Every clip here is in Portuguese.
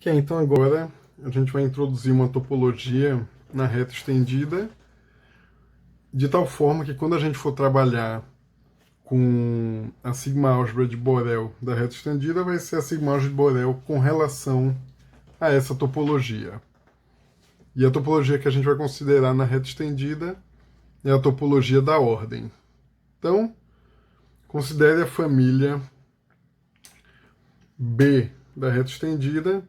Ok, então agora a gente vai introduzir uma topologia na reta estendida, de tal forma que quando a gente for trabalhar com a sigma-álgebra de Borel da reta estendida, vai ser a sigma-álgebra de Borel com relação a essa topologia. E a topologia que a gente vai considerar na reta estendida é a topologia da ordem. Então, considere a família B da reta estendida,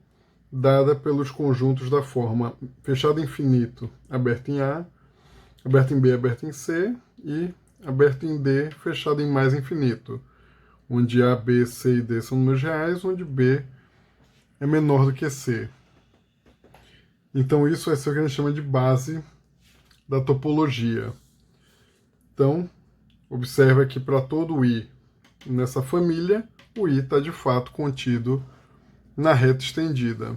dada pelos conjuntos da forma fechado infinito aberto em A, aberto em B, aberto em C, e aberto em D, fechado em mais infinito, onde A, B, C e D são números reais, onde B é menor do que C. Então isso vai ser o que a gente chama de base da topologia. Então, observa que para todo I nessa família, o I está de fato contido na reta estendida.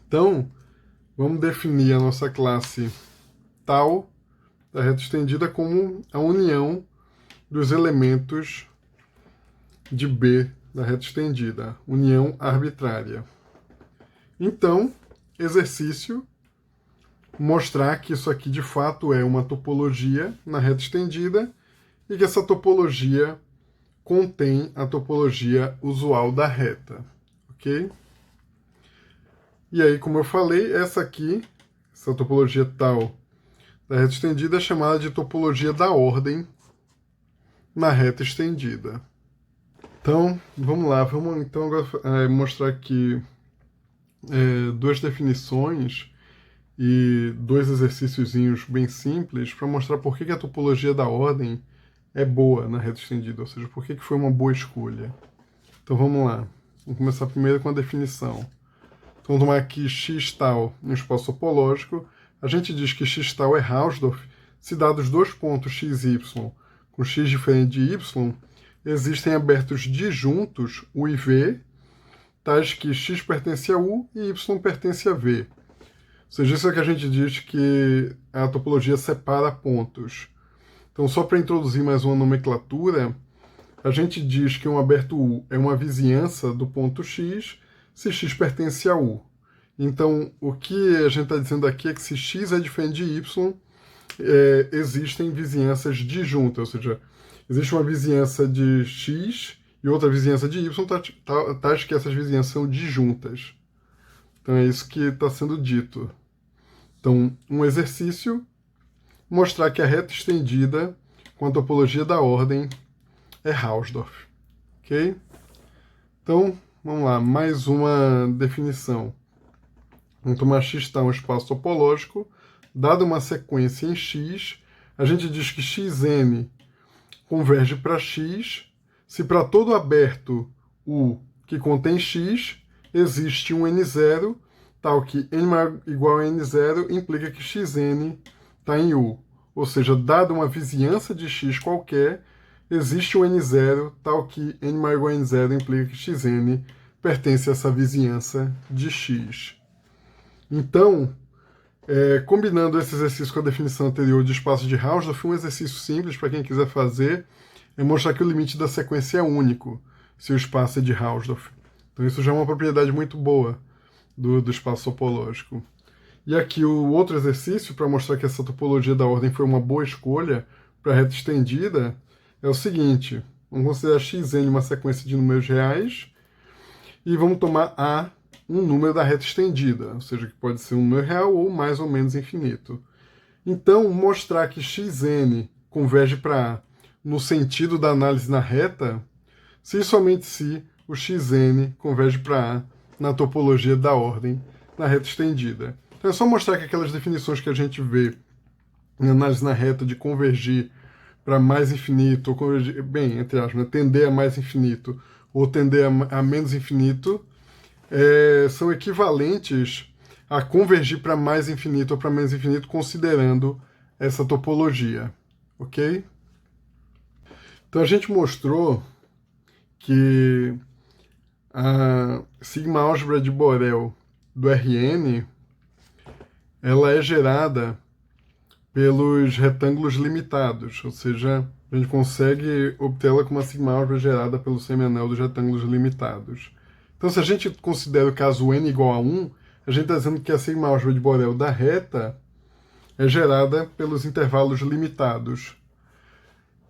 Então, vamos definir a nossa classe tal da reta estendida como a união dos elementos de B da reta estendida, união arbitrária. Então, exercício, mostrar que isso aqui de fato é uma topologia na reta estendida e que essa topologia contém a topologia usual da reta, ok? E aí, como eu falei, essa topologia tal da reta estendida é chamada de topologia da ordem na reta estendida. Então, vamos lá, vamos então agora mostrar aqui duas definições e dois exercíciozinhos bem simples para mostrar por que a topologia da ordem é boa na reta estendida, ou seja, por que foi uma boa escolha. Então vamos lá, vamos começar primeiro com a definição. Então vamos tomar aqui x tal no espaço topológico. A gente diz que x tal é Hausdorff se dados dois pontos x e y com x diferente de y existem abertos disjuntos U e V, tais que x pertence a U e y pertence a V. Ou seja, isso é que a gente diz que a topologia separa pontos. Então, só para introduzir mais uma nomenclatura, a gente diz que um aberto U é uma vizinhança do ponto x se x pertence a U. Então, o que a gente está dizendo aqui é que se x é diferente de y, existem vizinhanças disjuntas, ou seja, existe uma vizinhança de x e outra vizinhança de y, tais que essas vizinhanças são disjuntas. Então é isso que está sendo dito. Então, um exercício, mostrar que a reta estendida com a topologia da ordem é Hausdorff. Ok? Então, vamos lá, mais uma definição. Vamos tomar x tá um espaço topológico. Dada uma sequência em x, a gente diz que xn converge para x se para todo aberto U que contém x existe um n0, tal que n maior ou igual a n0 implica que xn está em U. Ou seja, dada uma vizinhança de x qualquer, existe um n0, tal que n maior ou igual a n0 implica que xn pertence a essa vizinhança de x. Então, combinando esse exercício com a definição anterior de espaço de Hausdorff, um exercício simples para quem quiser fazer é mostrar que o limite da sequência é único, se o espaço é de Hausdorff. Então isso já é uma propriedade muito boa do espaço topológico. E aqui o outro exercício, para mostrar que essa topologia da ordem foi uma boa escolha para a reta estendida, é o seguinte: vamos considerar xn uma sequência de números reais e vamos tomar A um número da reta estendida, ou seja, que pode ser um número real ou mais ou menos infinito. Então, mostrar que xn converge para A no sentido da análise na reta, se e somente se o xn converge para A na topologia da ordem na reta estendida. Então é só mostrar que aquelas definições que a gente vê em análise na reta de convergir para mais infinito, ou convergir, bem, entre aspas, né, tender a mais infinito ou tender a menos infinito, são equivalentes a convergir para mais infinito ou para menos infinito, considerando essa topologia, ok? Então a gente mostrou que a sigma-álgebra de Borel do Rn ela é gerada pelos retângulos limitados, ou seja, a gente consegue obtê-la com uma sigma-álgebra gerada pelo semianel dos retângulos limitados. Então, se a gente considera o caso n igual a 1, a gente está dizendo que a sigma álgebra de Borel da reta é gerada pelos intervalos limitados.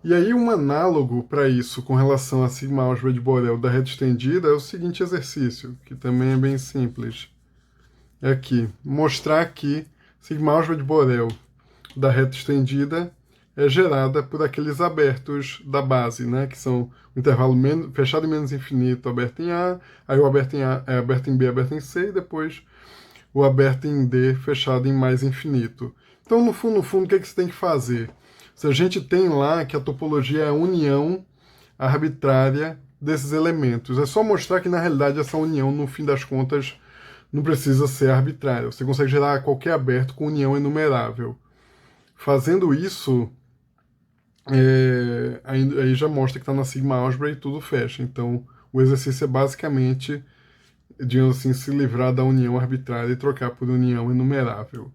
E aí, um análogo para isso com relação à sigma álgebra de Borel da reta estendida é o seguinte exercício, que também é bem simples. É aqui, mostrar que sigma álgebra de Borel da reta estendida é gerada por aqueles abertos da base, né, que são o intervalo fechado em menos infinito aberto em A, aí o aberto em A é aberto em B, aberto em C, e depois o aberto em D fechado em mais infinito. Então, no fundo, o que é que você tem que fazer? Se a gente tem lá que a topologia é a união arbitrária desses elementos, é só mostrar que, na realidade, essa união, no fim das contas, não precisa ser arbitrária. Você consegue gerar qualquer aberto com união enumerável. Fazendo isso, aí já mostra que está na sigma álgebra e tudo fecha. Então, o exercício é basicamente, digamos assim, se livrar da união arbitrária e trocar por união enumerável.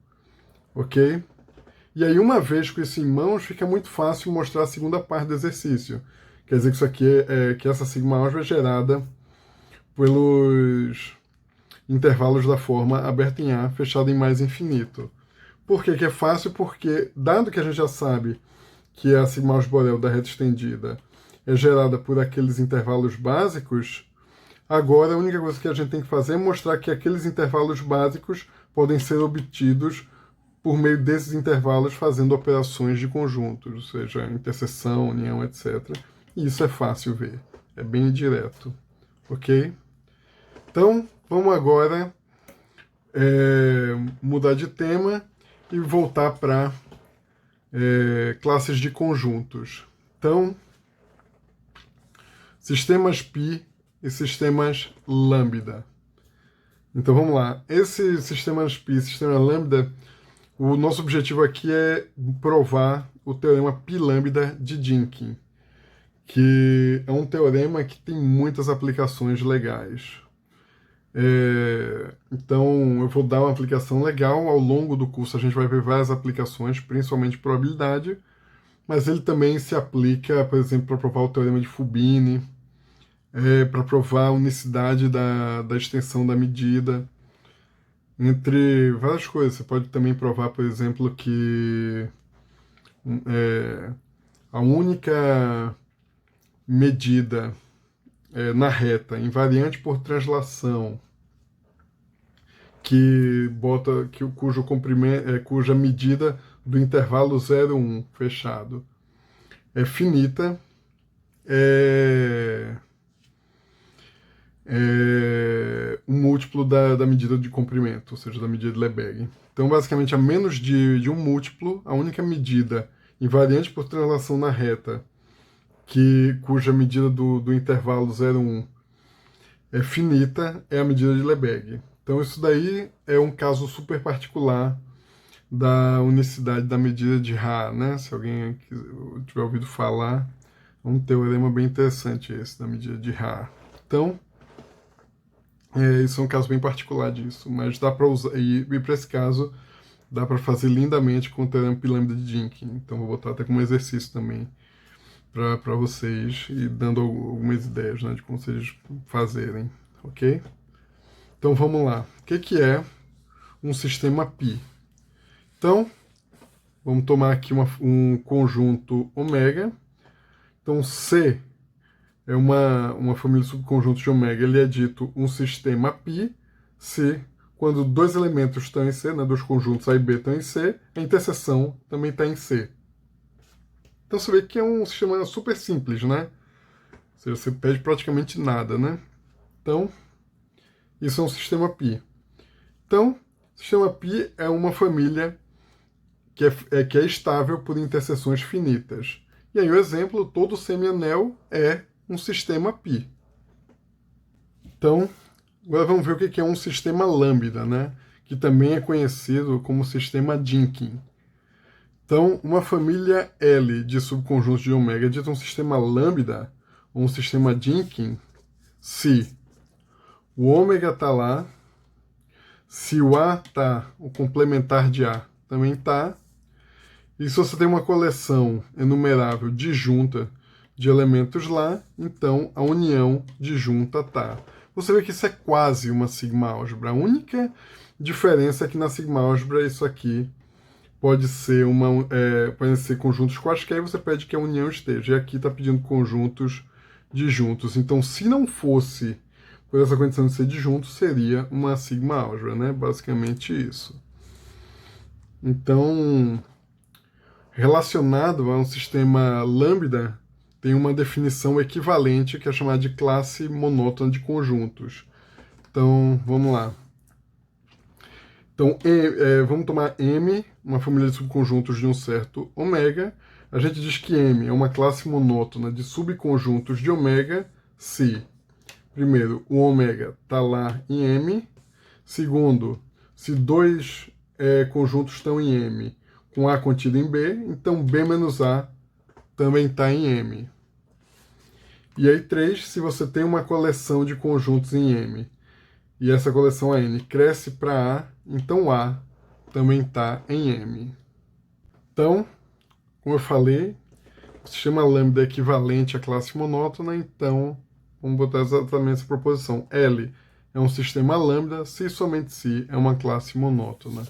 Ok? E aí, uma vez com isso em mãos, fica muito fácil mostrar a segunda parte do exercício. Quer dizer que isso aqui que essa sigma álgebra é gerada pelos intervalos da forma aberta em A, fechada em mais infinito. Por que é fácil? Porque, dado que a gente já sabe que a sigma álgebra de Borel da reta estendida é gerada por aqueles intervalos básicos, agora a única coisa que a gente tem que fazer é mostrar que aqueles intervalos básicos podem ser obtidos por meio desses intervalos fazendo operações de conjuntos, ou seja, interseção, união, etc. E isso é fácil ver, é bem direto, ok? Então, vamos agora mudar de tema e voltar para classes de conjuntos. Então, sistemas π e sistemas lambda. Então, vamos lá. Esse sistemas π e sistema lambda, o nosso objetivo aqui é provar o teorema π-lambda de Dynkin, que é um teorema que tem muitas aplicações legais. Então, eu vou dar uma aplicação legal. Ao longo do curso a gente vai ver várias aplicações, principalmente probabilidade, mas ele também se aplica, por exemplo, para provar o teorema de Fubini, para provar a unicidade da extensão da medida, entre várias coisas. Você pode também provar, por exemplo, que a única medida na reta, invariante por translação, cujo comprimento, cuja medida do intervalo 0, 1 fechado é finita, um múltiplo da medida de comprimento, ou seja, da medida de Lebesgue. Então, basicamente, a menos de um múltiplo, a única medida invariante por translação na reta, cuja medida do intervalo 0, 1 é finita, é a medida de Lebesgue. Então, isso daí é um caso super particular da unicidade da medida de Ra, né? Se alguém tiver ouvido falar, é um teorema bem interessante esse, da medida de Ra. Então, isso é um caso bem particular disso, mas dá para usar, e para esse caso, dá para fazer lindamente com o teorema π-lambda de Dynkin. Então, vou botar até como exercício também para vocês, e dando algumas ideias, né, de como vocês fazerem, ok? Então, vamos lá. O que é um sistema π? Então, vamos tomar aqui um conjunto ômega. Então, C é uma família de subconjuntos de ômega. Ele é dito um sistema π se, quando dois elementos estão em C, né, dos conjuntos A e B estão em C, a interseção também está em C. Então, você vê que é um sistema super simples, né? Ou seja, você pede praticamente nada, né? Então, isso é um sistema π. Então, o sistema π é uma família que é estável por interseções finitas. E aí o exemplo, todo semianel é um sistema π. Então, agora vamos ver o que é um sistema lambda, né? Que também é conhecido como sistema Dynkin. Então, uma família L de subconjuntos de ômega é dita um sistema lambda, ou um sistema Dynkin, se o ômega está lá, se o A está, o complementar de A também está, e se você tem uma coleção enumerável disjunta de elementos lá, então a união disjunta está. você vê que isso é quase uma sigma-álgebra. A única diferença é que na sigma-álgebra isso aqui pode ser podem ser conjuntos quaisquer, e você pede que a união esteja. E aqui está pedindo conjuntos disjuntos. Então, se não fosse por essa condição de ser disjunto, seria uma sigma-álgebra, né? Basicamente isso. Então, relacionado a um sistema lambda, tem uma definição equivalente que é chamada de classe monótona de conjuntos. Então, vamos lá. Então, vamos tomar M, uma família de subconjuntos de um certo ômega. A gente diz que M é uma classe monótona de subconjuntos de ômega se, primeiro, o ômega está lá em M. Segundo, se dois conjuntos estão em M com A contido em B, então B menos A também está em M. E aí, 3, se você tem uma coleção de conjuntos em M, e essa coleção N cresce para A, então A também está em M. Então, como eu falei, o sistema lambda é equivalente à classe monótona, então vamos botar exatamente essa proposição. L é um sistema lambda se somente se é uma classe monótona.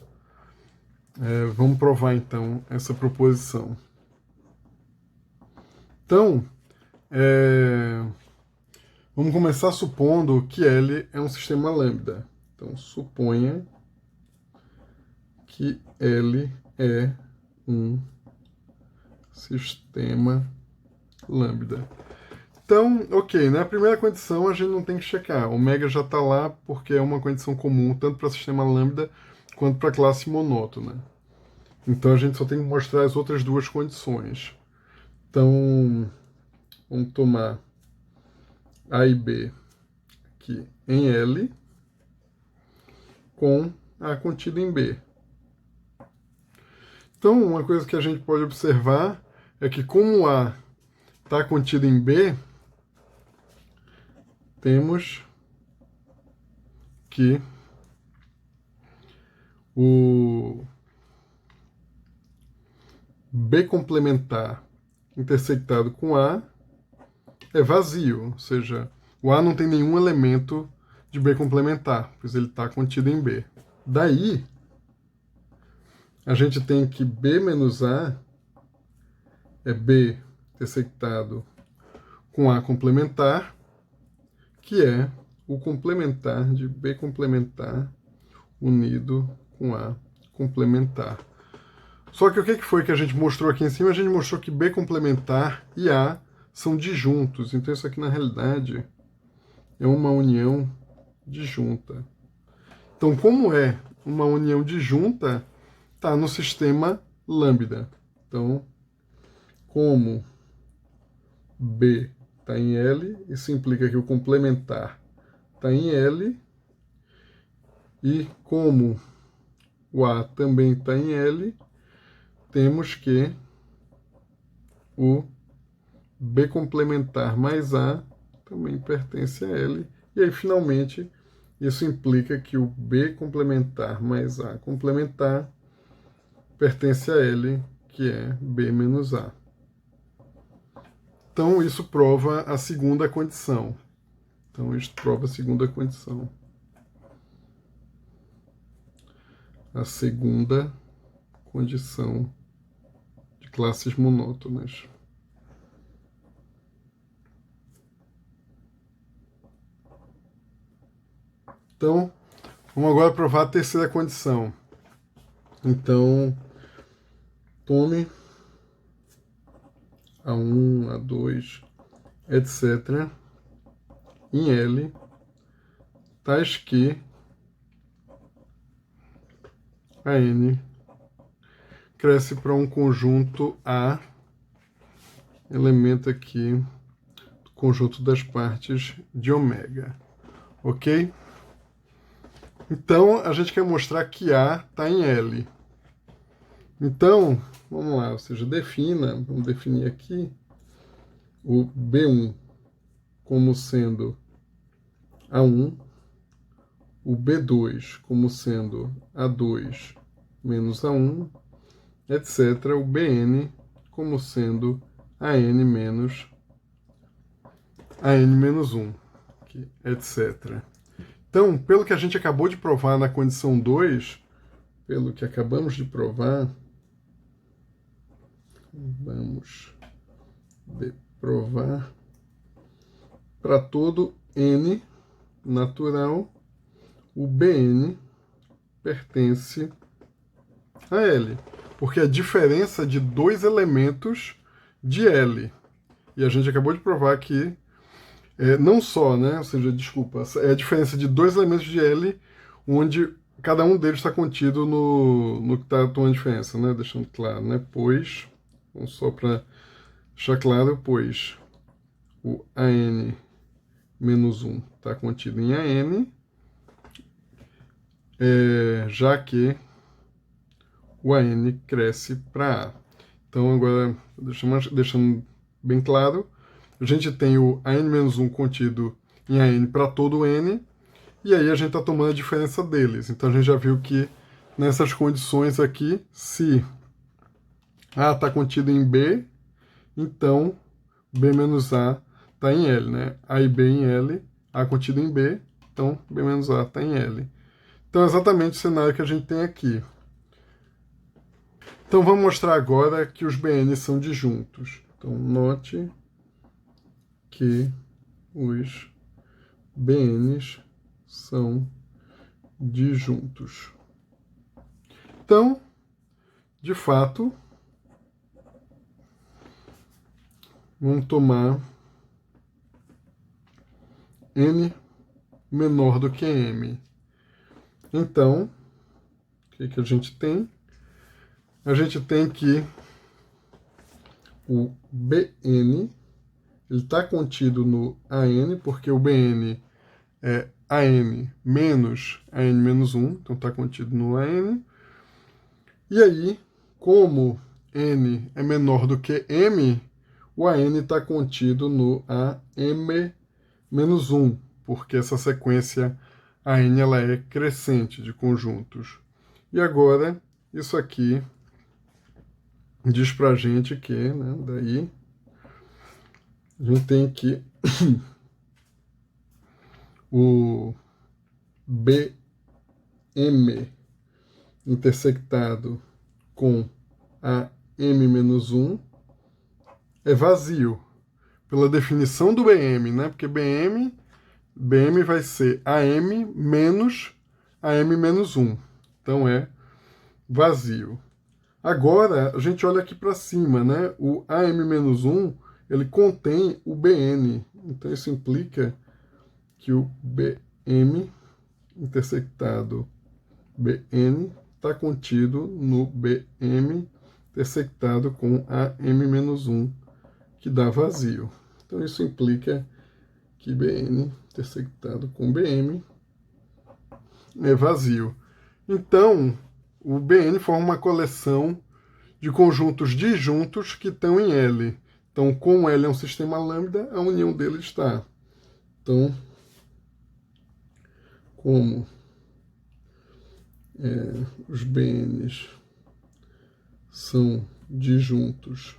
Vamos provar então essa proposição. Então, vamos começar supondo que L é um sistema lambda. Então, suponha que L é um sistema lambda. Então, ok, na primeira condição a gente não tem que checar. Ômega já está lá porque é uma condição comum tanto para sistema lambda quanto para classe monótona. Então a gente só tem que mostrar as outras duas condições. Então, vamos tomar A e B aqui em L com A contido em B. Então, uma coisa que a gente pode observar é que como A está contido em B, temos que o B complementar intersectado com A é vazio, ou seja, o A não tem nenhum elemento de B complementar, pois ele está contido em B. Daí, a gente tem que B menos A é B intersectado com A complementar, que é o complementar de B complementar unido com A complementar. Só que o que foi que a gente mostrou aqui em cima? A gente mostrou que B complementar e A são disjuntos. Então isso aqui, na realidade, é uma união disjunta. Então, como é uma união disjunta, está no sistema lambda. Então, como B está em L, isso implica que o complementar está em L, e como o A também está em L, temos que o B complementar mais A também pertence a L. E aí, finalmente, isso implica que o B complementar mais A complementar pertence a L, que é B menos A. Então, isso prova a segunda condição. Então, isso prova a segunda condição. A segunda condição de classes monótonas. Então, vamos agora provar a terceira condição. Então, tome A1, A2, etc., em L, tais que a N cresce para um conjunto A, elemento aqui do conjunto das partes de ômega. Ok? Então, a gente quer mostrar que A está em L. Então, vamos lá, ou seja, vamos definir aqui o B1 como sendo A1, o B2 como sendo A2 menos A1, etc., o Bn como sendo AN menos AN menos 1. aqui, etc. Então, pelo que a gente acabou de provar na condição 2, pelo que acabamos de provar, vamos provar para todo n natural, o Bn pertence a L, porque é a diferença de dois elementos de L. E a gente acabou de provar que não só, né? Ou seja, desculpa, é a diferença de dois elementos de L, onde cada um deles está contido no que está tomando diferença, né? Deixando claro, né? Pois, só para deixar claro, pois o AN menos 1 está contido em AN, já que o AN cresce para A. Então, agora, deixando bem claro, a gente tem o AN-1 contido em AN para todo N, e aí a gente está tomando a diferença deles. Então, a gente já viu que nessas condições aqui, se A está contido em B, então B menos A está em L, né? A e B em L, A contido em B, então B menos A está em L. Então, é exatamente o cenário que a gente tem aqui. Então, vamos mostrar agora que os BNs são disjuntos. Então, note que os BNs são disjuntos. Então, de fato, vamos tomar N menor do que M. Então, o que a gente tem? A gente tem que o Bn está contido no AN, porque o Bn é AN menos AN menos 1, então está contido no AN. E aí, como N é menor do que M, o AN está contido no AM menos 1, porque essa sequência AN ela é crescente de conjuntos. E agora, isso aqui diz pra gente que, né, daí a gente tem que o BM intersectado com a M-1 é vazio, pela definição do BM, né? Porque BM vai ser AM menos AM-1, então é vazio. Agora, a gente olha aqui para cima, né? O AM-1, ele contém o BN. Então, isso implica que o BM intersectado BN está contido no BM intersectado com AM-1, que dá vazio. Então, isso implica que BN intersectado com BM é vazio. Então, o BN forma uma coleção de conjuntos disjuntos que estão em L. Então, como L é um sistema lambda, a união deles está. Então, como os BNs são disjuntos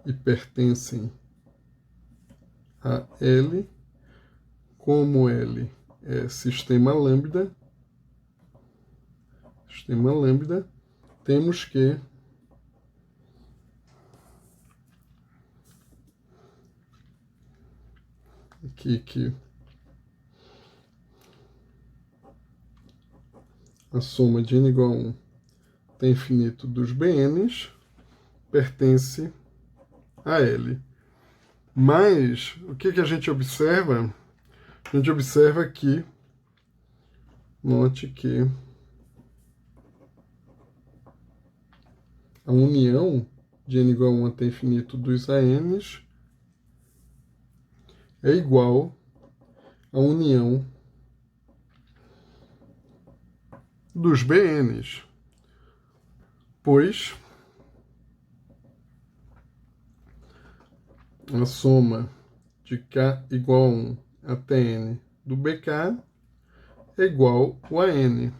e pertencem a L, como L é sistema lambda, temos que que a soma de n igual a 1 até infinito dos BNs pertence a L. Mas, o que a gente observa? A gente observa que, note que a união de n igual a 1 até infinito dos ANs é igual à união dos BNs, pois a soma de K igual a 1 até N do BK é igual a N,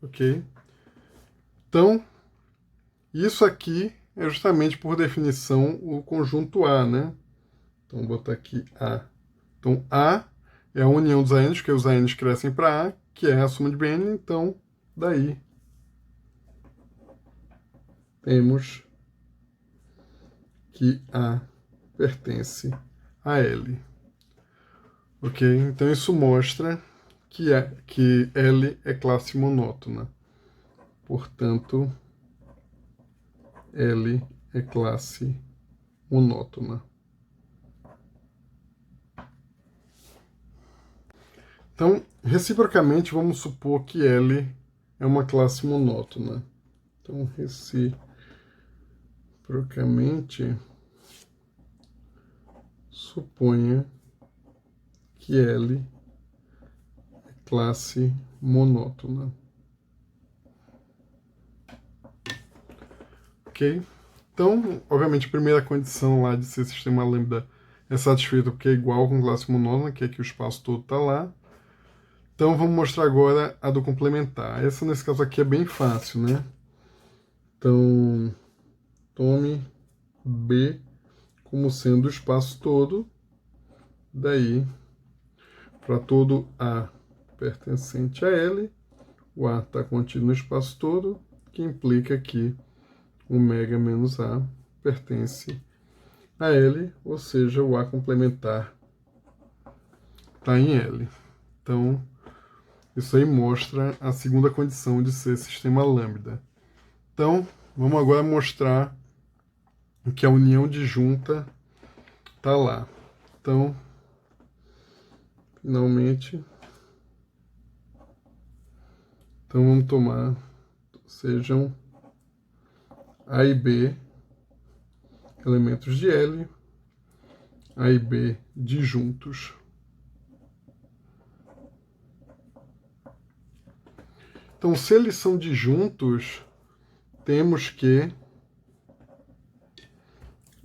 ok? Então, isso aqui é justamente por definição o conjunto A, né? Então, vou botar aqui A Então, A é a união dos ANs, porque os ANs crescem para A, que é a soma de BN, então, daí temos que A pertence a L. Ok? Então, isso mostra que L é classe monótona. Portanto, L é classe monótona. Então, reciprocamente, vamos supor que L é uma classe monótona. Então, reciprocamente, suponha que L é classe monótona. Ok? Então, obviamente, a primeira condição lá de ser sistema lambda é satisfeita porque é igual com classe monótona, que é que o espaço todo está lá. Então, vamos mostrar agora a do complementar. Essa, nesse caso aqui, é bem fácil, né? Então, tome B como sendo o espaço todo. Daí, para todo A pertencente a L, o A está contido no espaço todo, que implica que ômega menos A pertence a L, ou seja, o A complementar está em L. Então, isso aí mostra a segunda condição de ser sistema lambda. Então, vamos agora mostrar que a união disjunta está lá. Então, finalmente, então vamos tomar, sejam A e B elementos de L, A e B disjuntos. Então, se eles são disjuntos, temos que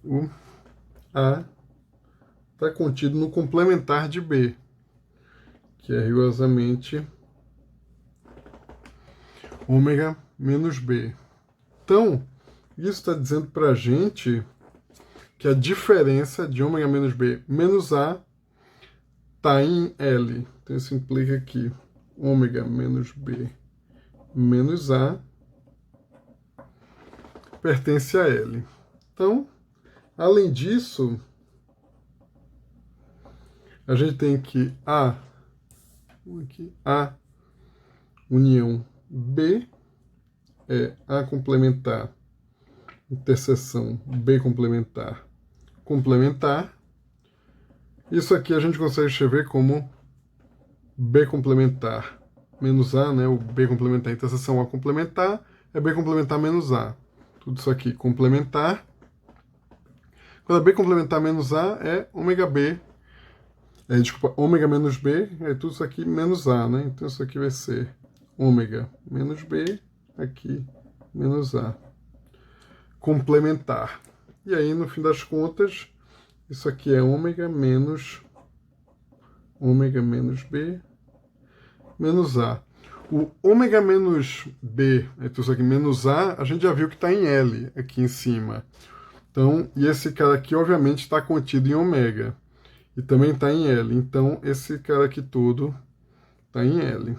o A está contido no complementar de B, que é rigorosamente ômega menos B. Então, isso está dizendo para a gente que a diferença de ômega menos B menos A está em L. Então, isso implica que ômega menos B menos A pertence a L. Então, além disso, a gente tem que A união B é A complementar, interseção B complementar, complementar. Isso aqui a gente consegue escrever como B complementar menos A, né? O B complementar, interseção A complementar, é B complementar menos A. Tudo isso aqui complementar. Quando é B complementar menos A, é ômega B. Desculpa, ômega menos B, é tudo isso aqui menos A, né? Então isso aqui vai ser ômega menos B, aqui menos A. Complementar. E aí, no fim das contas, isso aqui é ômega menos B menos A. O ômega menos B, então isso aqui menos A, a gente já viu que está em L aqui em cima. Então, e esse cara aqui, obviamente, está contido em ômega. E também está em L. Então, esse cara aqui todo está em L.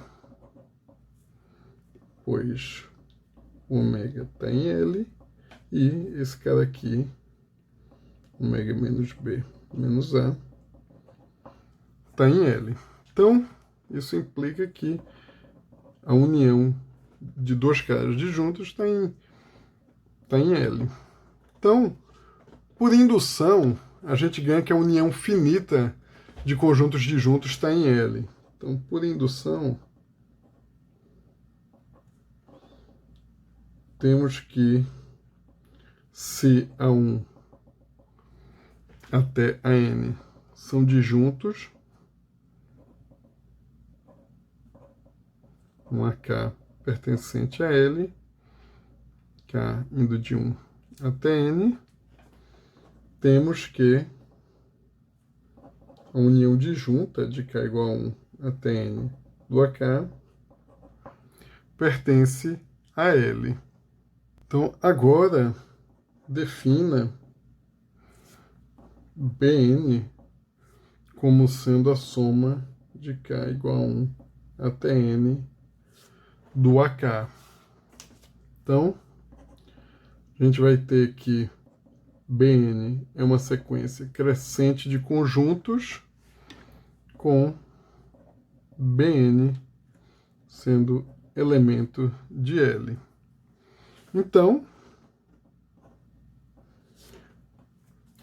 Pois ômega está em L. E esse cara aqui, ômega menos B menos A, está em L. Então, isso implica que a união de dois caras disjuntos está em L. Então, por indução, a gente ganha que a união finita de conjuntos disjuntos está em L. Então, por indução, temos que se A1 até a N são disjuntos, um AK pertencente a L, K indo de 1 até N, temos que a união disjunta de K igual a 1 até N do AK pertence a L. Então, agora, defina Bn como sendo a soma de K igual a 1 até N do AK. Então, a gente vai ter que Bn é uma sequência crescente de conjuntos com Bn sendo elemento de L. Então,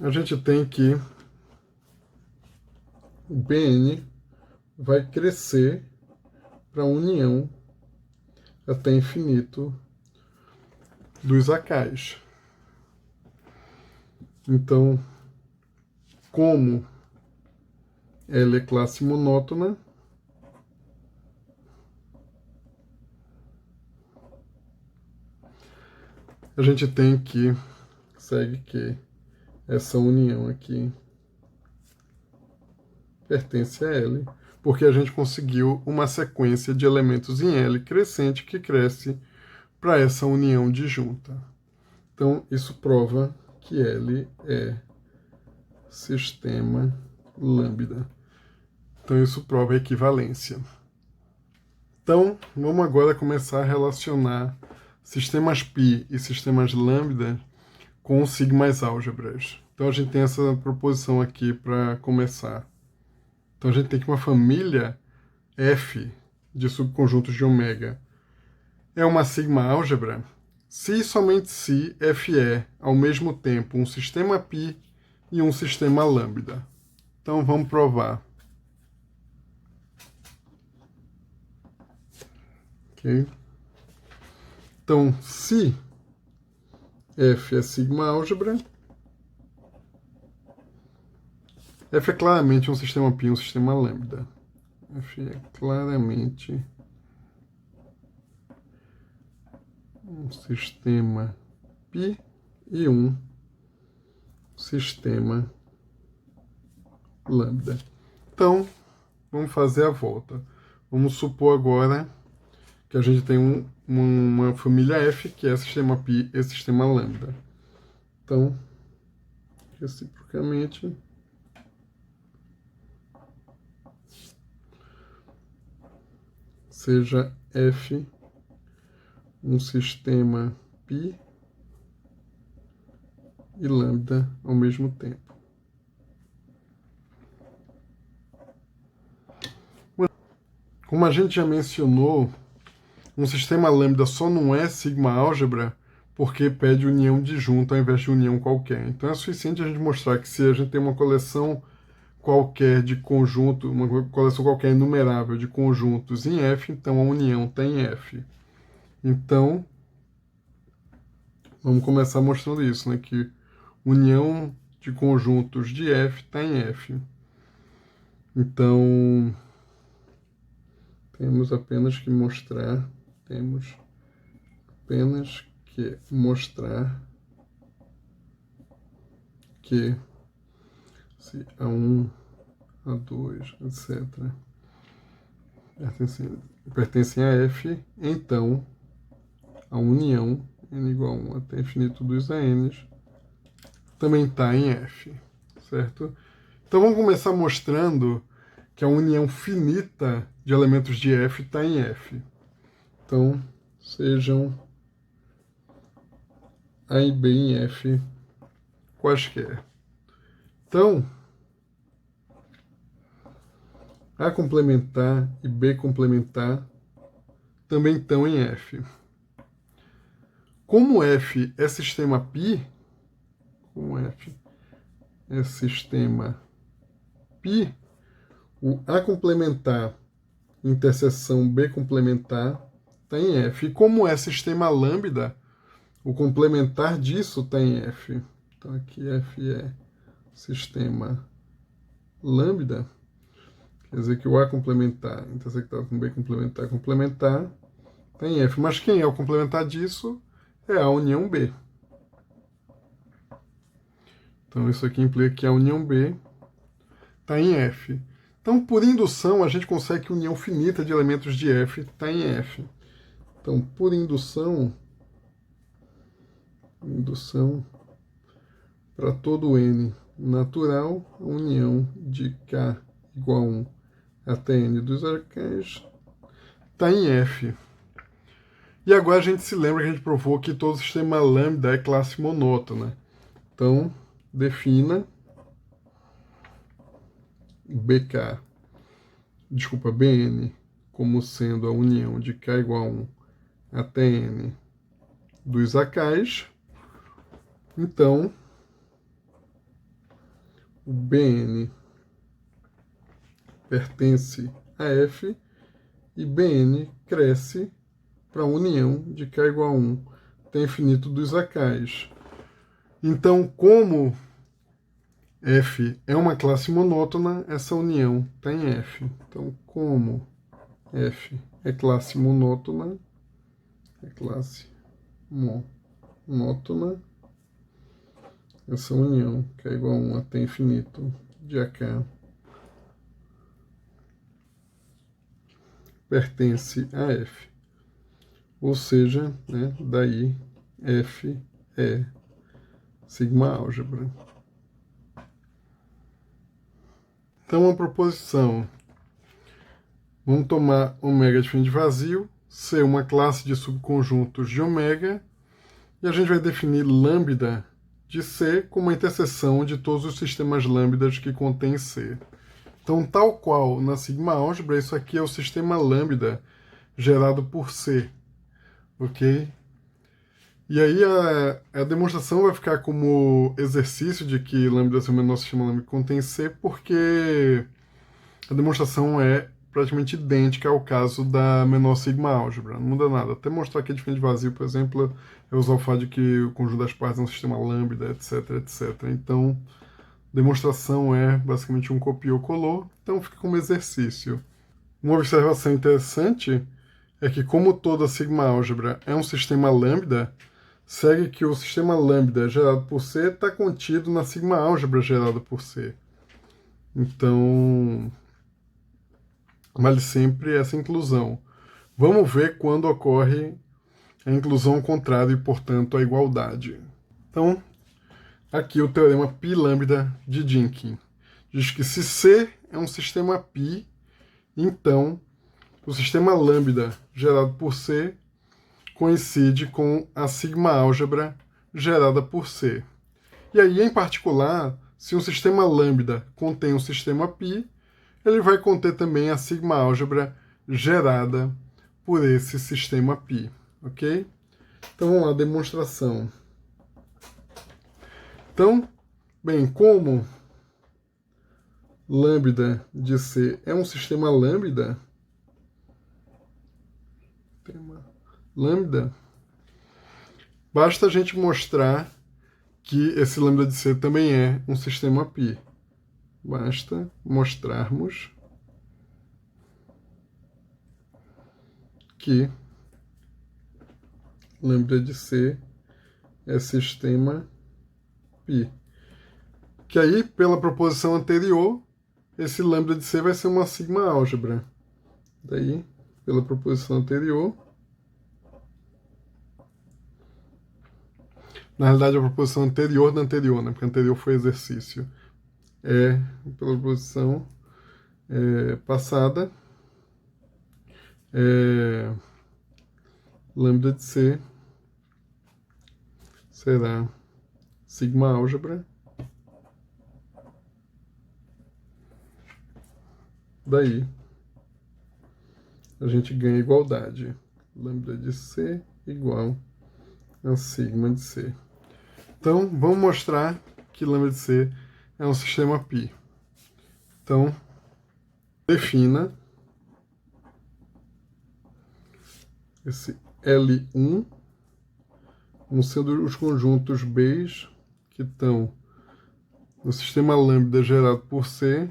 a gente tem que o Bn vai crescer para a união até infinito dos AKs. Então, como L é classe monótona, a gente tem que, segue que essa união aqui pertence a L, porque a gente conseguiu uma sequência de elementos em L crescente que cresce para essa união disjunta. Então, isso prova que L é sistema lambda. Então, isso prova a equivalência. Então, vamos agora começar a relacionar sistemas π e sistemas lambda com sigmas álgebras. Então, a gente tem essa proposição aqui para começar. Então, a gente tem que uma família F de subconjuntos de ômega é uma sigma álgebra se e somente se F é, ao mesmo tempo, um sistema π e um sistema lambda. Então, vamos provar. Ok? Então, se F é sigma álgebra, F é claramente um sistema π e um sistema lambda. F é claramente um sistema π e um sistema lambda. Então, vamos fazer a volta. Vamos supor agora que a gente tem uma família F, que é sistema π e sistema lambda. Então, reciprocamente, seja F um sistema π e lambda ao mesmo tempo. Como a gente já mencionou, um sistema lambda só não é sigma álgebra porque pede união disjunta ao invés de união qualquer. Então é suficiente a gente mostrar que se a gente tem uma coleção qualquer de conjunto, uma coleção qualquer enumerável de conjuntos em F, então a união está em F. Então, vamos começar mostrando isso, né? Que união de conjuntos de F está em F. Então, temos apenas que mostrar que se A1, A2, etc. pertencem a F, então a união n igual a 1 até infinito dos ANs também está em F, certo? Então vamos começar mostrando que a união finita de elementos de F está em F. Então, sejam A e B em F quaisquer. Então, A complementar e B complementar também estão em F. Como F é sistema π, o A complementar interseção B complementar está em F. E como é sistema lambda, o complementar disso está em F. Então aqui F é sistema lambda, quer dizer que o A complementar intersectado com B complementar está em F. Mas quem é o complementar disso é a união B. Então isso aqui implica que a união B está em F. Então, por indução, a gente consegue que a união finita de elementos de F está em F. Então, por indução para todo N natural, a união de K igual a 1 até N dos arcais, está em F. E agora a gente se lembra que a gente provou que todo sistema lambda é classe monótona. Então, defina Bn como sendo a união de K igual a 1 até N dos acais. Então, o Bn pertence a F e Bn cresce para a união de K igual a 1 até infinito dos acais. Então, como F é uma classe monótona, essa união está em F. Então, como F é classe monótona, essa união, que é igual a 1 até infinito de AK, pertence a F. Ou seja, né, daí F é sigma álgebra. Então, a proposição. Vamos tomar ômega de fim de vazio, ser uma classe de subconjuntos de ômega, e a gente vai definir lambda de C como a interseção de todos os sistemas lambdas que contém C. Então, tal qual na sigma álgebra, isso aqui é o sistema lambda gerado por C, ok? E aí a demonstração vai ficar como exercício de que lambda é o menor sistema lambda que contém C, porque a demonstração é praticamente idêntica ao caso da menor sigma álgebra, não muda nada. Até mostrar que a diferença de vazio, por exemplo, é usar o fato de que o conjunto das partes é um sistema lambda, etc, etc. Então, demonstração é basicamente um copiou-colou, então fica como exercício. Uma observação interessante é que, como toda sigma álgebra é um sistema lambda, segue que o sistema lambda gerado por C está contido na sigma álgebra gerada por C. Então, vale sempre essa inclusão. Vamos ver quando ocorre a inclusão ao contrário e, portanto, a igualdade. Então, aqui o teorema π-lambda de Dynkin diz que se C é um sistema π, então o sistema lambda gerado por C coincide com a sigma álgebra gerada por C. E aí, em particular, se um sistema lambda contém um sistema π, ele vai conter também a sigma álgebra gerada por esse sistema π, ok? Então, vamos lá, demonstração. Então, bem, como lambda de C é um sistema lambda, basta a gente mostrar que esse lambda de C também é um sistema π. Basta mostrarmos que lambda de C é sistema π. Que aí, pela proposição anterior, esse lambda de C vai ser uma sigma álgebra. Daí, pela proposição anterior, na realidade, a proposição anterior da anterior, né? Porque a anterior foi exercício. Pela proposição passada, lambda de C será sigma álgebra. Daí, a gente ganha igualdade. Lambda de C igual a sigma de C. Então, vamos mostrar que lambda de C é um sistema π. Então, defina esse L1 como sendo os conjuntos B que estão no sistema lambda gerado por C.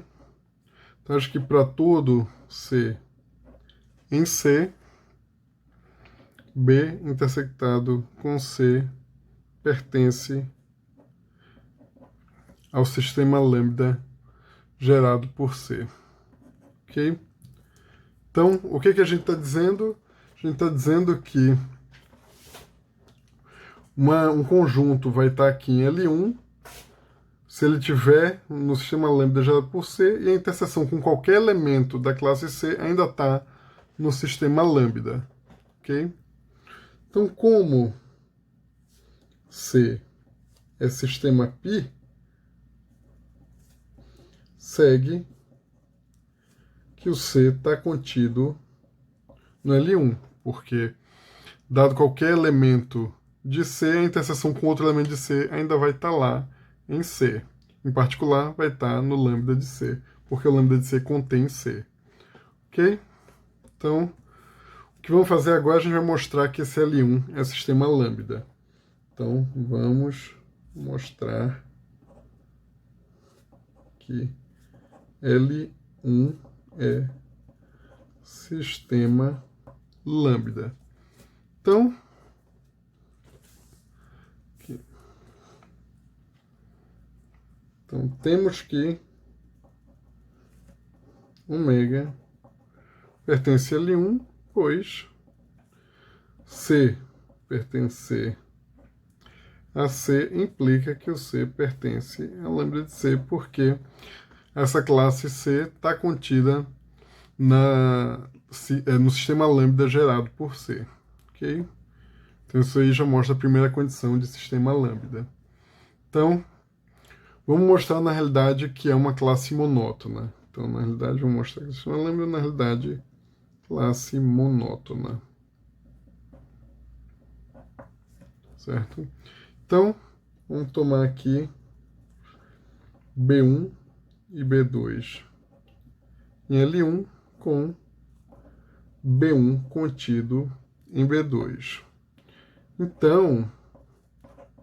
Então, acho que para todo C em C, B intersectado com C pertence ao sistema lambda gerado por C. Ok? Então, o que a gente está dizendo? A gente está dizendo que um conjunto vai estar aqui em L1 se ele tiver no sistema lambda gerado por C, e a interseção com qualquer elemento da classe C ainda está no sistema lambda, ok? Então, como C é sistema π, segue que o C está contido no L1, porque, dado qualquer elemento de C, a interseção com outro elemento de C ainda vai estar lá em C. Em particular, vai estar no lambda de C, porque o lambda de C contém C. Ok? Então, o que vamos fazer agora, a gente vai mostrar que esse L1 é sistema lambda. Então, vamos mostrar que L1 é sistema lambda. Então, aqui. Então temos que ômega pertence a L1, pois C pertencer a C implica que o C pertence a lambda de C, porque essa classe C está contida no sistema lambda gerado por C. Ok? Então isso aí já mostra a primeira condição de sistema lambda. Então, vamos mostrar na realidade que é uma classe monótona. Então, na realidade, vamos mostrar que o sistema lambda é, na realidade, classe monótona. Certo? Então, vamos tomar aqui B1 e B2 em L1 com B1 contido em B2. Então,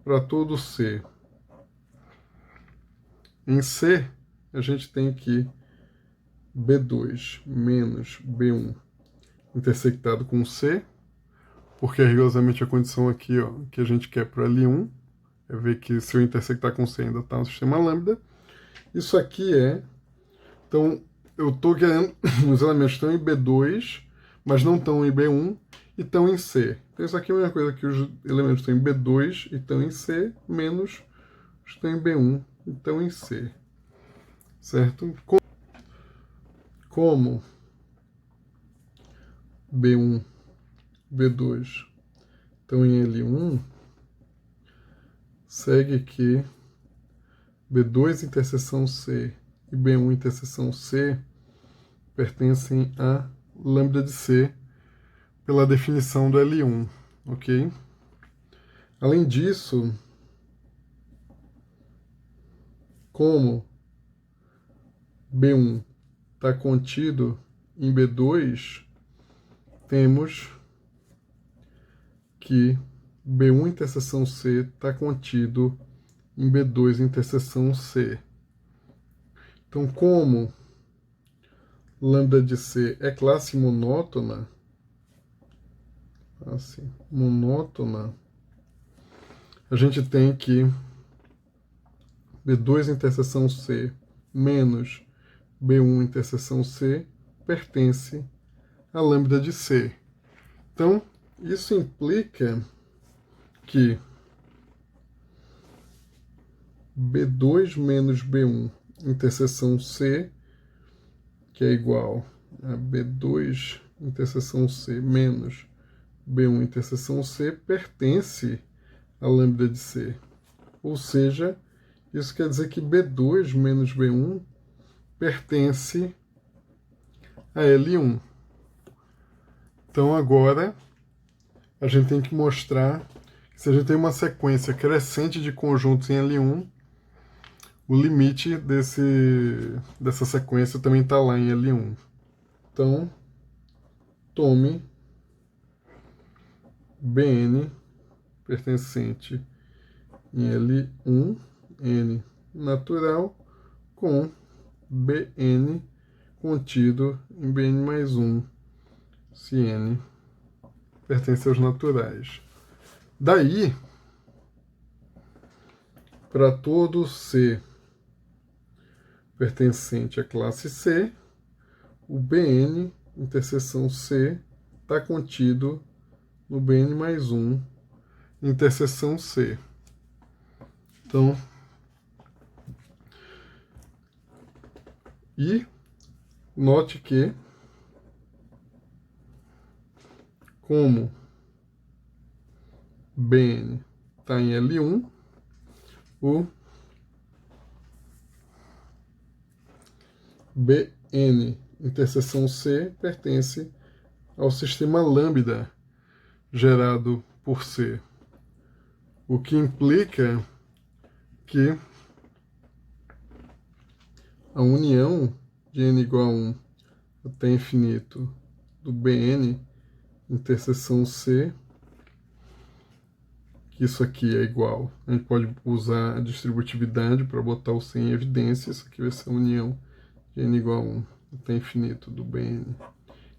para todo C em C, a gente tem que B2 menos B1 intersectado com C, porque é rigorosamente a condição aqui, ó, que a gente quer para L1, é ver que se eu intersectar com C ainda está no sistema lambda. Isso aqui é... Então, eu estou querendo... Os elementos estão em B2, mas não estão em B1 e estão em C. Então, isso aqui é a mesma coisa que os elementos estão em B2 e estão em C, menos os que estão em B1 e estão em C. Certo? Como B1, B2 estão em L1, segue que B2 interseção C e B1 interseção C pertencem a lambda de C pela definição do L1, ok? Além disso, como B1 está contido em B2, temos que B1 interseção C está contido em B2 interseção C. Então, como lambda de C é classe monótona, a gente tem que B2 interseção C menos B1 interseção C pertence a lambda de C. Então, isso implica que B2 menos B1 interseção C, que é igual a B2 interseção C menos B1 interseção C, pertence a lambda de C. Ou seja, isso quer dizer que B2 menos B1 pertence a L1. Então, agora, a gente tem que mostrar que se a gente tem uma sequência crescente de conjuntos em L1, o limite dessa sequência também está lá em L1. Então, tome Bn pertencente em L1, N natural, com Bn contido em Bn mais 1, se N pertence aos naturais. Daí, para todo C pertencente à classe C, o Bn interseção C está contido no Bn mais 1 interseção C. Então, E note que, como BN está em L1, o BN interseção C pertence ao sistema lambda gerado por C, o que implica que a união de n igual a 1 até infinito do Bn interseção C, que isso aqui é igual, a gente pode usar a distributividade para botar o C em evidência, isso aqui vai ser a união de n igual a 1 até infinito do Bn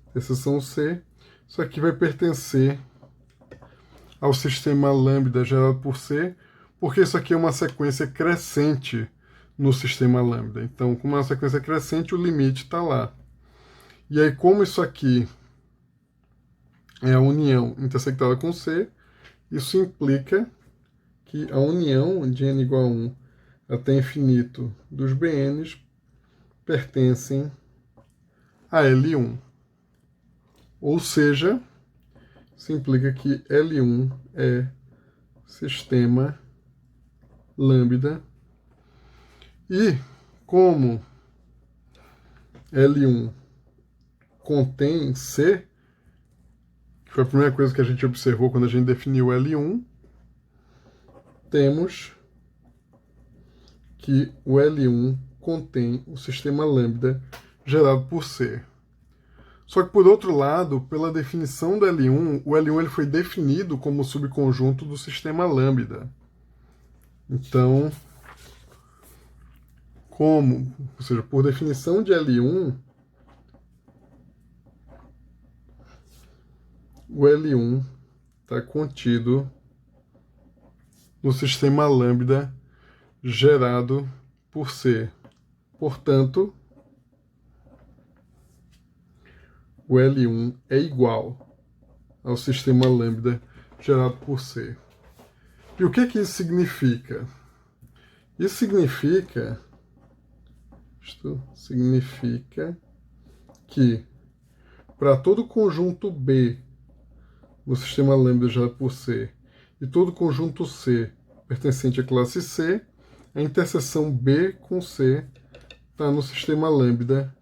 interseção C, isso aqui vai pertencer ao sistema lambda gerado por C, porque isso aqui é uma sequência crescente no sistema lambda. Então, como é uma sequência crescente, o limite está lá. E aí, como isso aqui é a união intersectada com C, isso implica que a união de n igual a 1 até infinito dos BNs pertencem a L1. Ou seja, isso implica que L1 é sistema lambda. E como L1 contém C, que foi a primeira coisa que a gente observou quando a gente definiu L1, temos que o L1 contém o sistema lambda gerado por C. Só que, por outro lado, pela definição do L1, o L1 ele foi definido como subconjunto do sistema lambda. Então, ou seja, por definição de L1, o L1 está contido no sistema lambda gerado por C. Portanto, o L1 é igual ao sistema lambda gerado por C. E o que isso significa? Isso significa que para todo conjunto B no sistema lambda gerado por C e todo conjunto C pertencente à classe C, a interseção B com C está no sistema lambda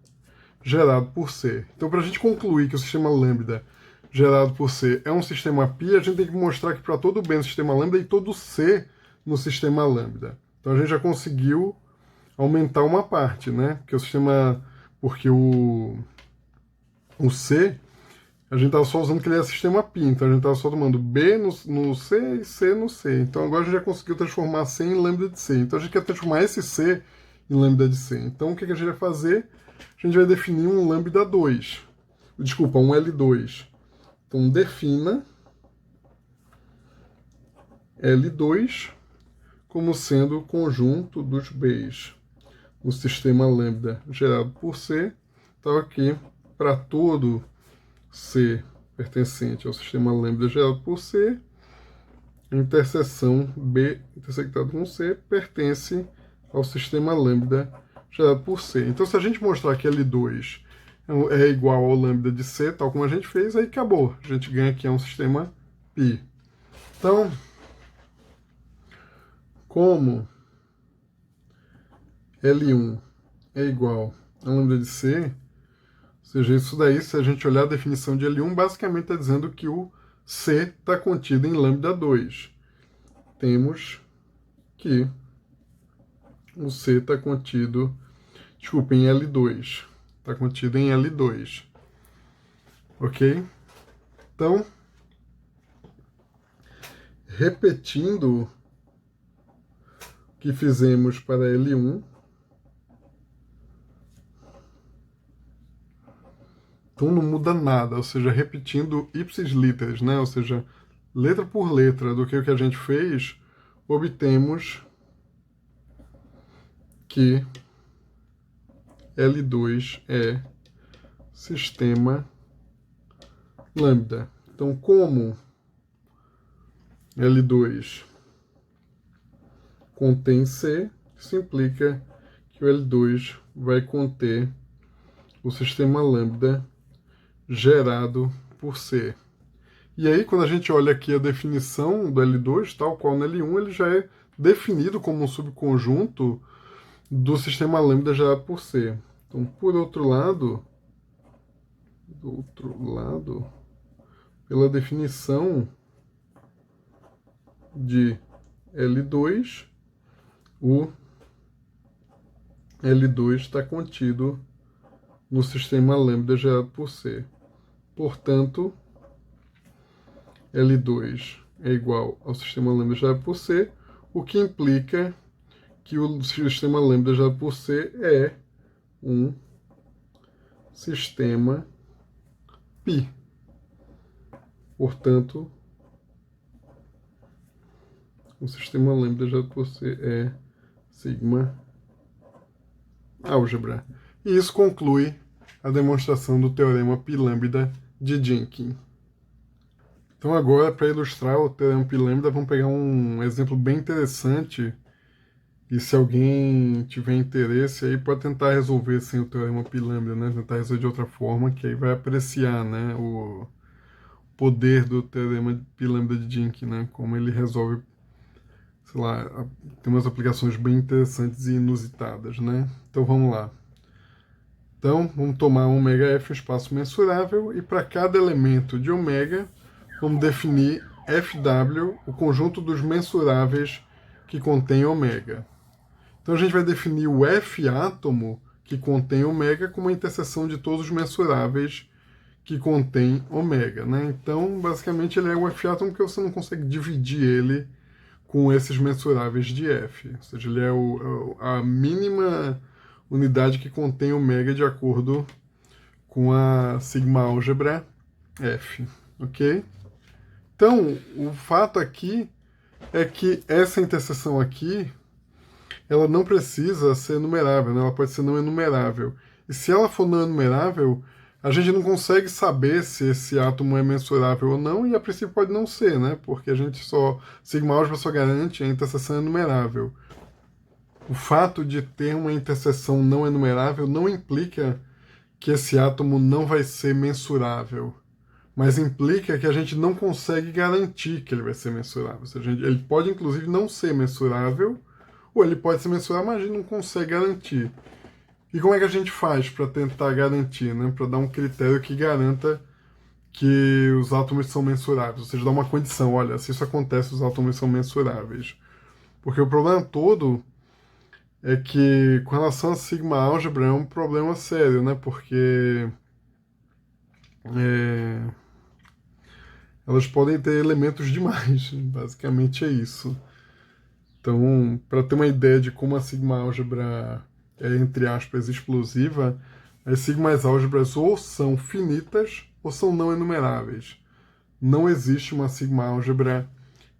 gerado por C. Então, para a gente concluir que o sistema lambda gerado por C é um sistema π, a gente tem que mostrar que para todo B no sistema lambda e todo C no sistema lambda. Então, a gente já conseguiu aumentar uma parte, né? Porque o C, a gente estava só usando que ele é sistema π, então a gente estava só tomando B no C e C no C. Então, agora a gente já conseguiu transformar C em lambda de C. Então, a gente quer transformar esse C em lambda de C. Então, o que a gente vai fazer? A gente vai definir um lambda 2. Desculpa, um L2. Então, defina L2 como sendo o conjunto dos Bs no sistema lambda gerado por C. Então, aqui, para todo C pertencente ao sistema lambda gerado por C, a interseção B intersectada com C pertence ao sistema lambda gerado por C. Então, se a gente mostrar que L2 é igual ao lambda de C, tal como a gente fez, aí acabou. A gente ganha aqui um sistema π. Então, como L1 é igual a lambda de C, ou seja, isso daí, se a gente olhar a definição de L1, basicamente está dizendo que o C está contido em lambda 2. Temos que o C está contido, desculpa, em L2. Está contido em L2. Ok? Então, repetindo o que fizemos para L1, então não muda nada, ou seja, repetindo ipsis literis, né? Ou seja, letra por letra do que a gente fez, obtemos que L2 é sistema lambda. Então, como L2 contém C, isso implica que o L2 vai conter o sistema lambda gerado por C. E aí, quando a gente olha aqui a definição do L2, tal qual no L1, ele já é definido como um subconjunto do sistema lambda gerado por C. Então, por outro lado, pela definição de L2, o L2 está contido no sistema lambda gerado por C. Portanto, L2 é igual ao sistema lambda gerado por C, o que implica que o sistema lambda gerado por C é um sistema π. Portanto, o sistema lambda gerado por C é sigma álgebra. E isso conclui a demonstração do teorema π-lambda de Dynkin. Então agora, para ilustrar o teorema π-lambda, vamos pegar um exemplo bem interessante. E se alguém tiver interesse, aí pode tentar resolver sem o teorema π-lambda, né? Tentar resolver de outra forma, que aí vai apreciar, né, o poder do teorema π-lambda de Dynkin, né? Como ele resolve, sei lá, tem umas aplicações bem interessantes e inusitadas, né? Então vamos lá. Então, vamos tomar ômega-f, um espaço mensurável, e para cada elemento de ômega, vamos definir Fw, o conjunto dos mensuráveis que contém ômega. Então a gente vai definir o F átomo que contém ômega como a interseção de todos os mensuráveis que contém ômega, né? Então, basicamente, ele é o F átomo porque você não consegue dividir ele com esses mensuráveis de F. Ou seja, ele é a mínima unidade que contém ômega de acordo com a sigma álgebra F, ok? Então, o fato aqui é que essa interseção aqui, ela não precisa ser enumerável, né? Ela pode ser não enumerável. E se ela for não enumerável, a gente não consegue saber se esse átomo é mensurável ou não, e a princípio pode não ser, né? Porque a gente sigma álgebra só garante a interseção enumerável. O fato de ter uma interseção não enumerável não implica que esse átomo não vai ser mensurável, mas implica que a gente não consegue garantir que ele vai ser mensurável. Ou seja, ele pode, inclusive, não ser mensurável, ou ele pode ser mensurável, mas a gente não consegue garantir. E como é que a gente faz para tentar garantir, né? Para dar um critério que garanta que os átomos são mensuráveis, ou seja, dar uma condição, olha, se isso acontece, os átomos são mensuráveis. Porque o problema todo é que, com relação a sigma álgebra, é um problema sério, né? Porque elas podem ter elementos demais, basicamente é isso. Então, para ter uma ideia de como a sigma álgebra é, entre aspas, explosiva, as sigmas álgebras ou são finitas ou são não enumeráveis. Não existe uma sigma álgebra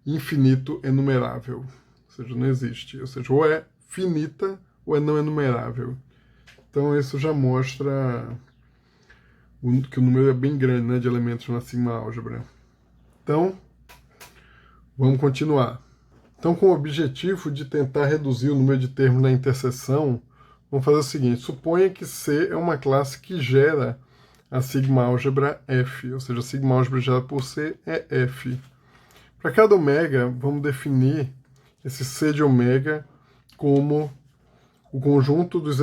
infinito enumerável. Ou seja, não existe. Ou seja, ou é finita ou é não enumerável. Então, isso já mostra que o número é bem grande, né, de elementos na sigma álgebra. Então, vamos continuar. Então, com o objetivo de tentar reduzir o número de termos na interseção, vamos fazer o seguinte: suponha que C é uma classe que gera a sigma álgebra F, ou seja, a sigma álgebra gerada por C é F. Para cada ômega, vamos definir esse C de ômega como o conjunto dos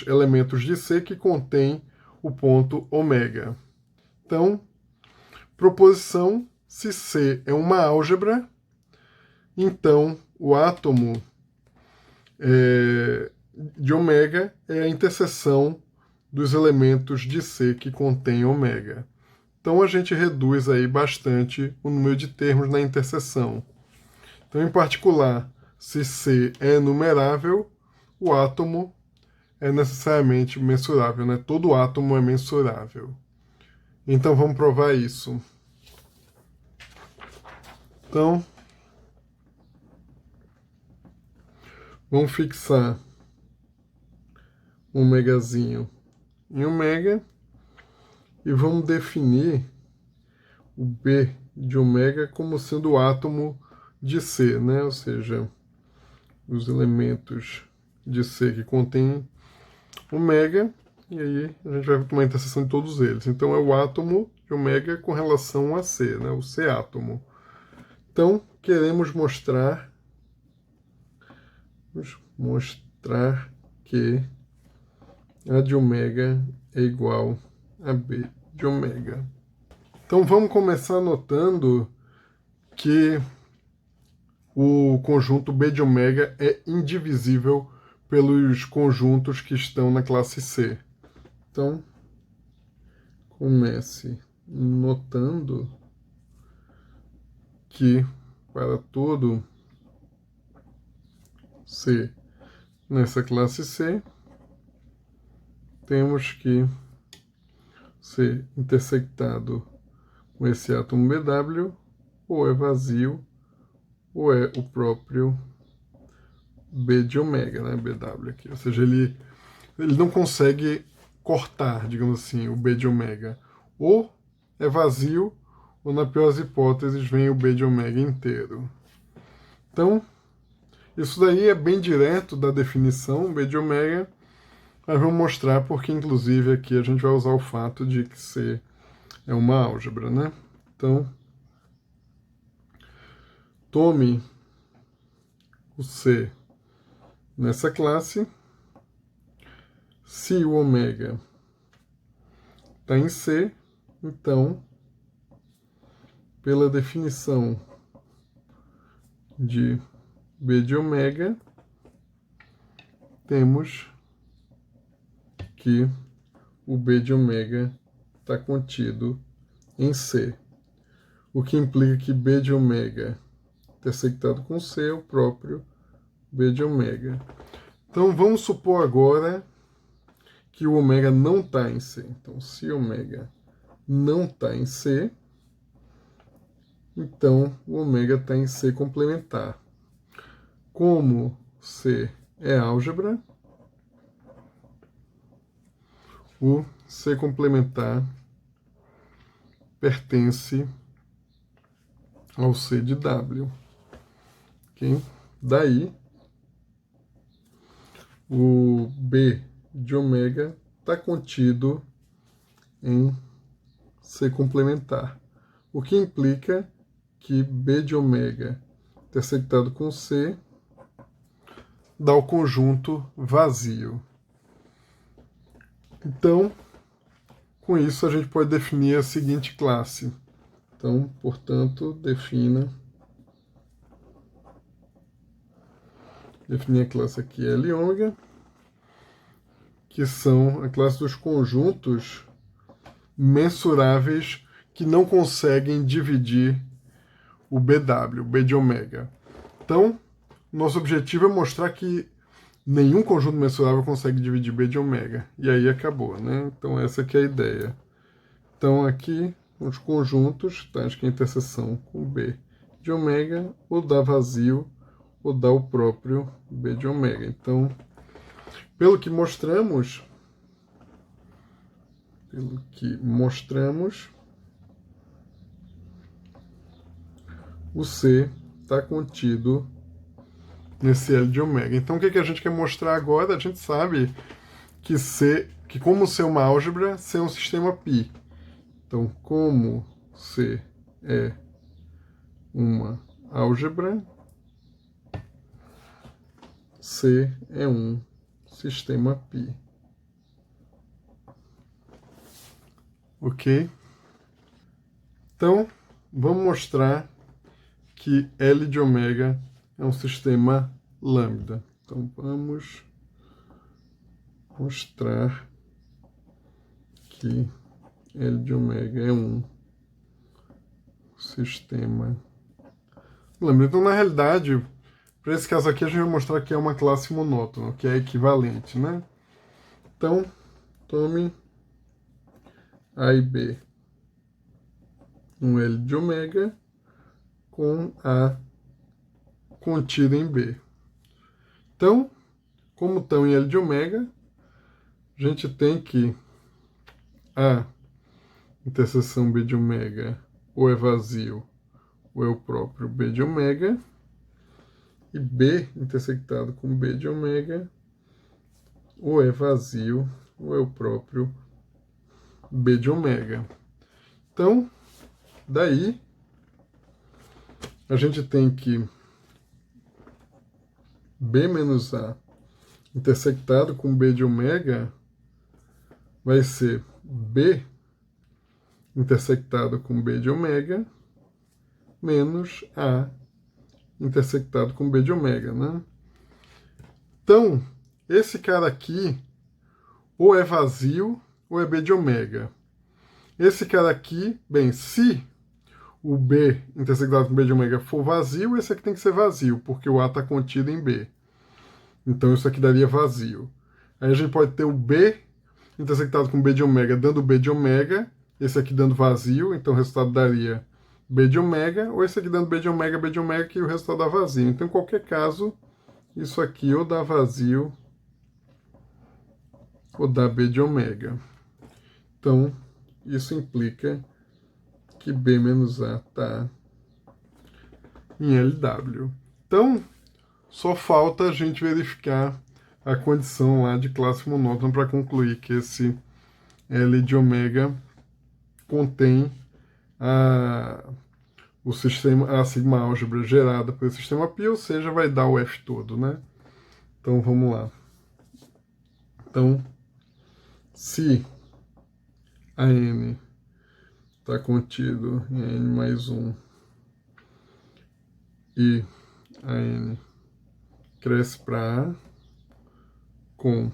elementos de C que contém o ponto ômega. Então, proposição: se C é uma álgebra, então o átomo de ômega é a interseção dos elementos de C que contém ômega. Então a gente reduz aí bastante o número de termos na interseção. Então, em particular, se C é enumerável, o átomo é necessariamente mensurável, né? Todo átomo é mensurável. Então vamos provar isso. Então, vamos fixar um ômegazinho em ômega e vamos definir o B de ômega como sendo o átomo de C, né? Ou seja, os elementos de C que contém ômega, e aí a gente vai tomar a interseção de todos eles. Então é o átomo de ômega com relação a C, né? O C átomo. Então queremos mostrar que A de ômega é igual a B de ômega. Então vamos começar notando que o conjunto B de ômega é indivisível pelos conjuntos que estão na classe C. Então, comece notando que para todo C nessa classe C, temos que ser intersectado com esse átomo BW, ou é vazio, ou é o próprio B de ômega, né, BW aqui. Ou seja, ele não consegue cortar, digamos assim, o B de ômega. Ou é vazio, ou na pior das hipóteses, vem o B de ômega inteiro. Então, isso daí é bem direto da definição, B de ômega, mas vamos mostrar porque, inclusive, aqui a gente vai usar o fato de que C é uma álgebra, né? Então, tome o C nessa classe. Se o ômega está em C, então, pela definição de B de ômega, temos que o B de ômega está contido em C, o que implica que B de ômega intersectado com C é o próprio B de ômega. Então vamos supor agora que o ômega não está em C. Então, se ômega não está em C, então o ômega está em C complementar. Como C é álgebra, o C complementar pertence ao C de W. Okay? Daí, o B de ômega está contido em C complementar, o que implica que B de ômega intersectado com C dá o conjunto vazio. Então, com isso a gente pode definir a seguinte classe. Então, portanto, definir a classe aqui L ômega, que são a classe dos conjuntos mensuráveis que não conseguem dividir o BW, o B de ômega. Então, nosso objetivo é mostrar que nenhum conjunto mensurável consegue dividir B de ômega. E aí acabou, né? Então, essa aqui é a ideia. Então, aqui, os conjuntos, tá? Acho que a interseção com B de ômega ou dá vazio ou dá o próprio B de ômega. Então, pelo que mostramos, o C está contido nesse L de ômega. Então, o que a gente quer mostrar agora? A gente sabe que como C é uma álgebra, C é um sistema π. Então, como C é uma álgebra, C é um sistema π. Ok? Então, vamos mostrar que L de ômega é um sistema lambda. Então, vamos mostrar que L de ômega é um sistema lambda. Então, na realidade, para esse caso aqui, a gente vai mostrar que é uma classe monótona, que é equivalente, né? Então, tome A e B, um L de ômega com A contido em B. Então, como estão em L de ômega, a gente tem que A interseção B de ômega ou é vazio ou é o próprio B de ômega, e B intersectado com B de ômega ou é vazio, ou é o próprio B de ômega. Então, daí, a gente tem que B menos A intersectado com B de ômega vai ser B intersectado com B de ômega menos A intersectado com B de ômega, né? Então, esse cara aqui ou é vazio ou é B de ômega. Esse cara aqui, bem, se o B intersectado com B de ômega for vazio, esse aqui tem que ser vazio, porque o A está contido em B. Então isso aqui daria vazio. Aí a gente pode ter o B intersectado com B de ômega dando B de ômega, esse aqui dando vazio, então o resultado daria B de ômega, ou esse aqui dando B de ômega, que o resultado dá vazio. Então, em qualquer caso, isso aqui ou dá vazio ou dá B de ômega. Então, isso implica que B menos A está em LW. Então, só falta a gente verificar a condição lá de classe monótona para concluir que esse L de ômega contém o sistema, a sigma álgebra gerada pelo sistema π, ou seja, vai dar o F todo, né? Então vamos lá. Então, se a n está contido em n mais 1 e a n cresce para A com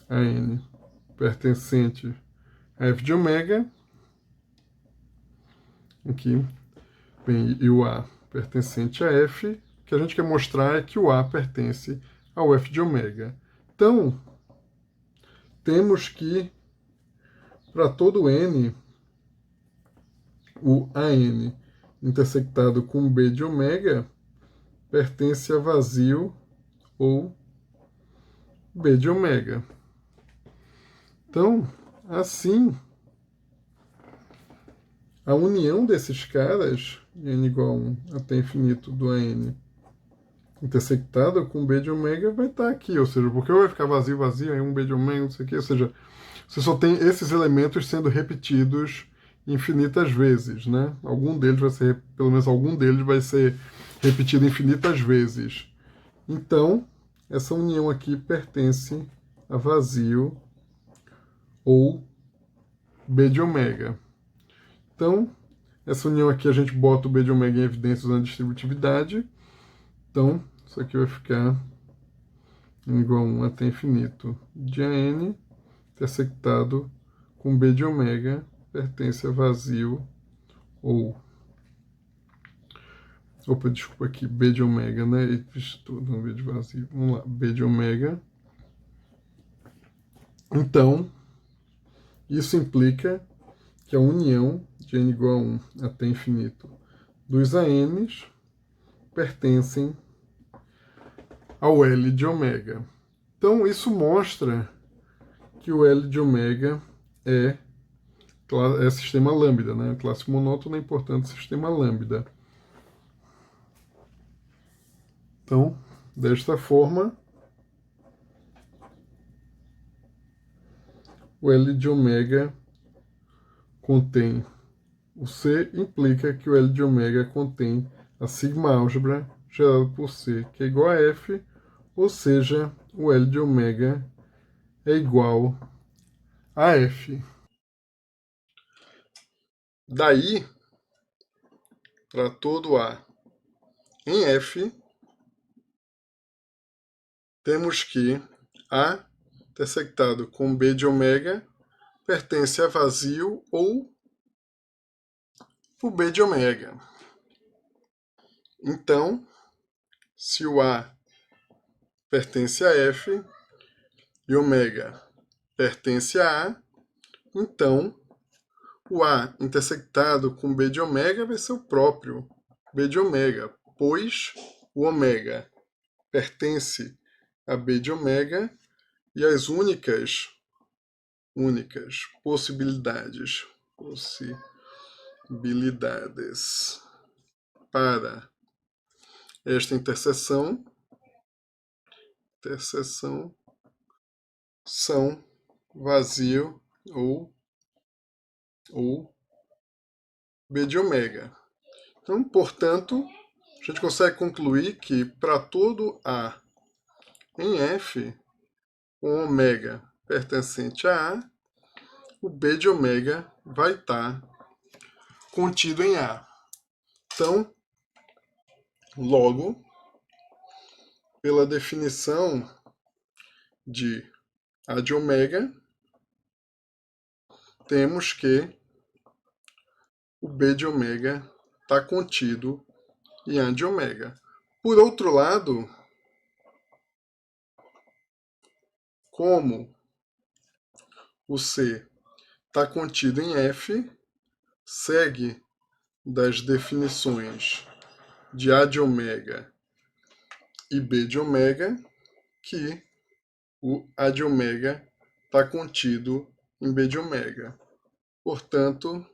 a n pertencente a f de ômega, aqui, bem, e o A pertencente a f, o que a gente quer mostrar é que o A pertence ao f de ômega. Então, temos que, para todo n, o AN intersectado com B de ômega pertence a vazio ou B de ômega. Então, assim, a união desses caras, n igual a 1 até infinito do AN intersectado com B de ômega, vai estar aqui, ou seja, porque vai ficar vazio, vazio, aí um B de ômega, não sei o quê, ou seja, você só tem esses elementos sendo repetidos infinitas vezes, né? Algum deles vai ser, pelo menos algum deles vai ser repetido infinitas vezes. Então, essa união aqui pertence a vazio ou B de ômega. Então, essa união aqui a gente bota o B de ômega em evidência usando a distributividade. Então, isso aqui vai ficar igual a 1 até infinito de AN intersectado com B de ômega pertence a vazio ou... Opa, desculpa aqui, B de ômega, né? E tudo, não B de vazio. Vamos lá, B de ômega. Então, isso implica que a união de n igual a 1 até infinito dos ANs pertencem ao L de ômega. Então, isso mostra que o L de ômega é sistema lambda, né? Classe monótona é importante sistema lambda. Então, desta forma, o L de ômega contém o C, implica que o L de ômega contém a sigma álgebra gerada por C, que é igual a F, ou seja, o L de ômega é igual a F. Daí, para todo A em F, temos que A intersectado com B de ômega pertence a vazio ou o B de ômega. Então, se o A pertence a F e ômega pertence a A, então o A intersectado com B de ômega vai ser o próprio B de ômega, pois o ômega pertence a B de ômega e as únicas possibilidades para esta interseção são vazio ou B de ômega. Então, portanto, a gente consegue concluir que para todo A em F, com ômega pertencente a A, o B de ômega vai estar contido em A. Então, logo, pela definição de A de ômega, temos que o B de ômega está contido em A de ômega. Por outro lado, como o C está contido em F, segue das definições de A de ômega e B de ômega que o A de ômega está contido em B de ômega. Portanto,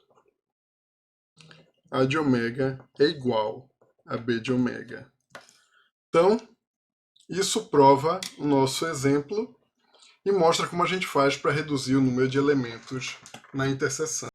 A de ômega é igual a B de ômega. Então, isso prova o nosso exemplo e mostra como a gente faz para reduzir o número de elementos na interseção.